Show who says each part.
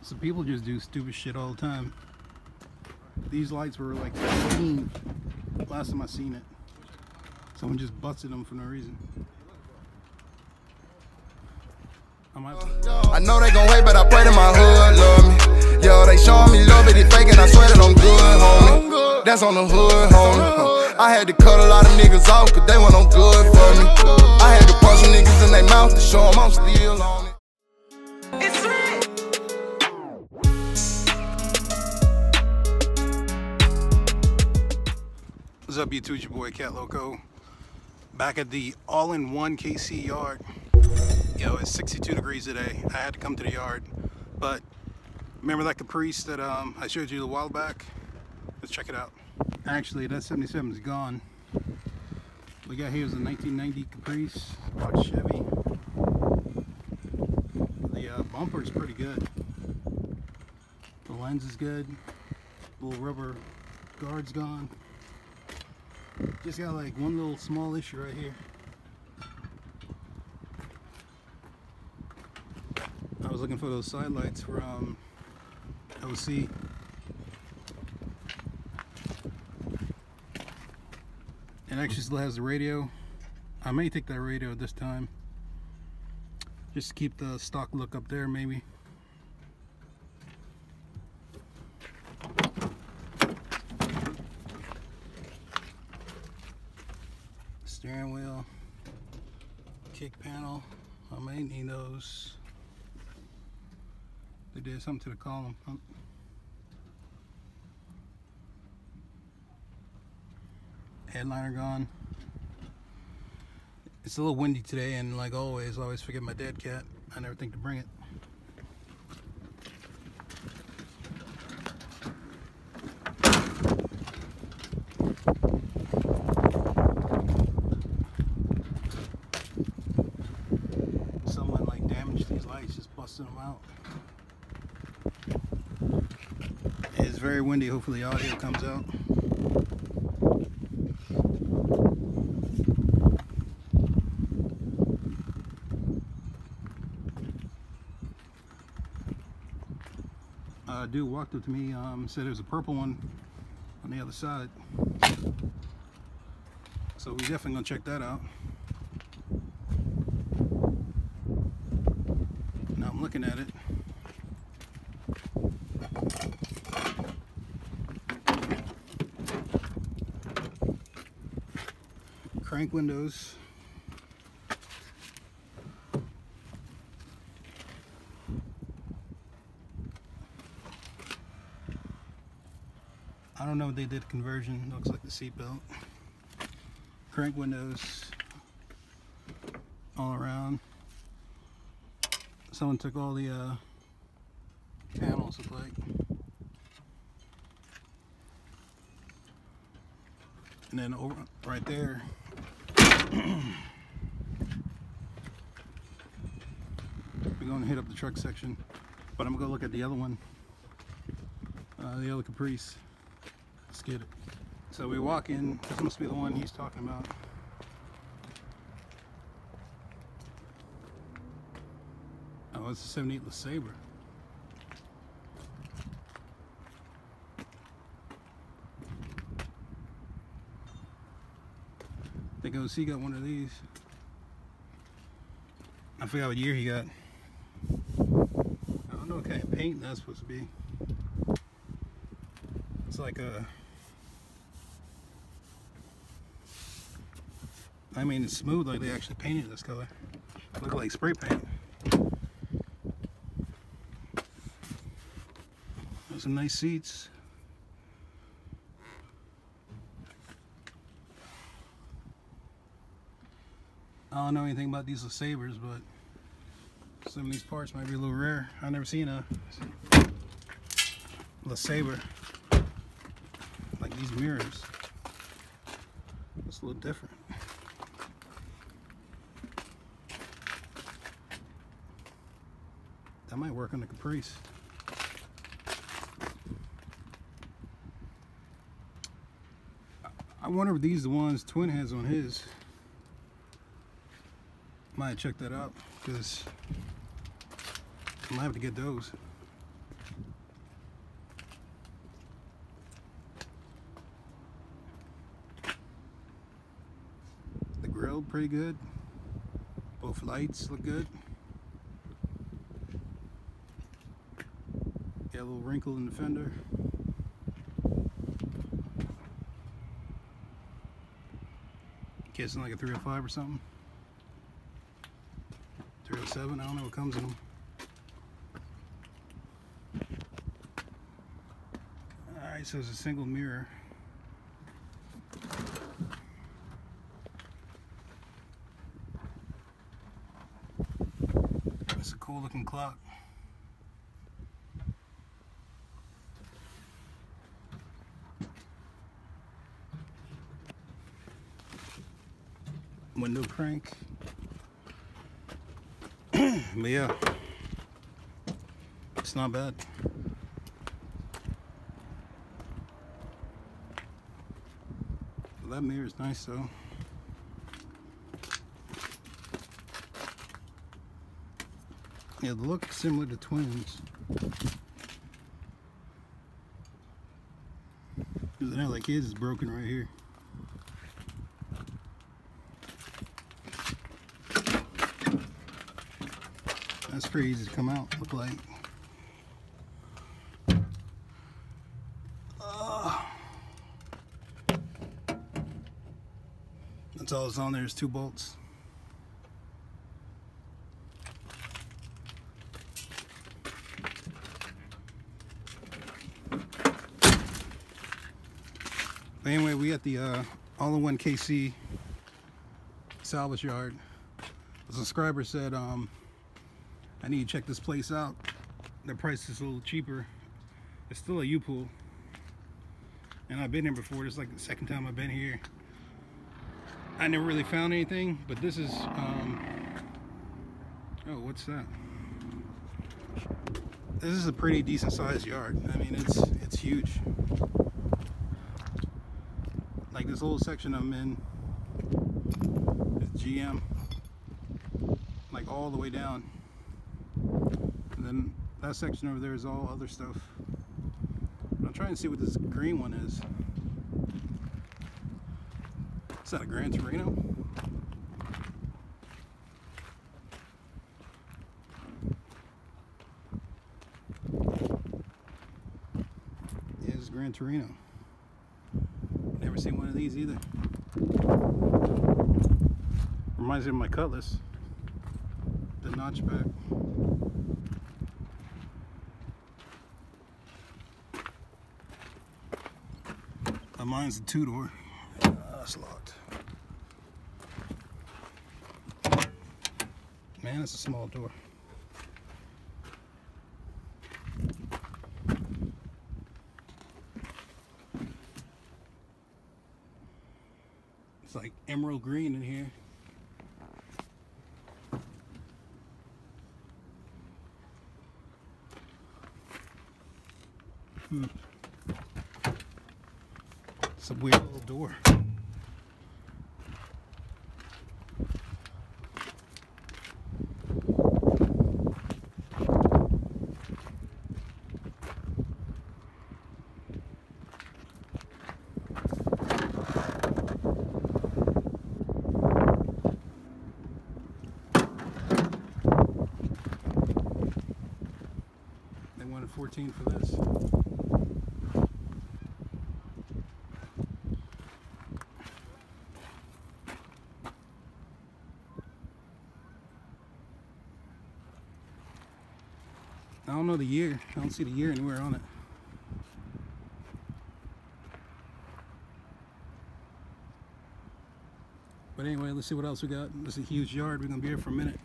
Speaker 1: So people just do stupid shit all the time. These lights were like 15 last time I seen it. Someone just busted them for no reason.
Speaker 2: I know they gon' hate, but I pray that my hood love me. Yo, they showing me love, but they faking. I swear that I'm good, homie. That's on the hood, homie. I had to cut a lot of niggas off, cause they weren't no good for me. I had to punch some niggas in their mouth to show them I'm still on it.
Speaker 1: What's up, YouTube? It's your boy Catloco. Back at the all-in-one KC yard. Yo, it's 62 degrees today. I had to come to the yard, but remember that Caprice that I showed you a while back? Let's check it out. Actually, that 77 is gone. We got here is a 1990 Caprice, box Chevy. The bumper is pretty good. The lens is good. Little rubber guard's gone. Just got like one little small issue right here. I was looking for those side lights from OC. It actually still has the radio. I may take that radio this time, just to keep the stock look up there maybe. Steering wheel, kick panel, I may need those. They did something to the column pump. Headliner gone. It's a little windy today, and like always, I always forget my dead cat. I never think to bring it. Someone like damaged these lights, just busting them out. It's very windy. Hopefully the audio comes out. A dude walked up to me, said there's a purple one on the other side. So we're definitely gonna check that out. Now I'm looking at it. Crank windows. I don't know if they did conversion. Looks like the seatbelt. Crank windows all around. Someone took all the panels, look like. And then over right there, we're going to hit up the truck section, but I'm going to go look at the other one, the other Caprice. Let's get it. So we walk in. This must be the one he's talking about. Oh, it's a 78 Lesabre. I think OC got one of these. I forgot what year he got. I don't know what kind of paint that's supposed to be. It's like a... I mean, it's smooth, like they actually painted this color. Look like spray paint. There's some nice seats. I don't know anything about these Lesabres, but some of these parts might be a little rare. I've never seen a Lesabre like these mirrors. It's a little different. That might work on the Caprice. I wonder if these are the ones Twin has on his. Might check that out, because I might have to get those. grilled pretty good. Both lights look good. Got a little wrinkle in the fender. Guessing like a 305 or something. 307, I don't know what comes in them. Alright, so it's a single mirror. It's a cool looking clock. Window crank. But yeah, it's not bad. Well, that mirror is nice though. Yeah, they look similar to twins. Because now like his is broken right here. That's pretty easy to come out, look like. That's all that's on there is 2 bolts. But anyway, we at the all-in-one KC salvage yard. A subscriber said, I need to check this place out. The price is a little cheaper. It's still a U-Pool. And I've been here before. This is like the second time I've been here. I never really found anything, but this is, oh, what's that? This is a pretty decent sized yard. I mean, it's huge. Like this whole section I'm in is GM. Like all the way down. And then that section over there is all other stuff. But I'm trying to see what this green one is. Is that a Gran Torino? Yeah, it's Gran Torino. Never seen one of these either. Reminds me of my Cutlass. The notchback. Mine's a 2-door. It's locked. Man, it's a small door. It's like emerald green in here. It's a weird little door. They wanted $14 for this. I don't know the year. I don't see the year anywhere on it. But anyway, let's see what else we got. This is a huge yard. We're going to be here for a minute.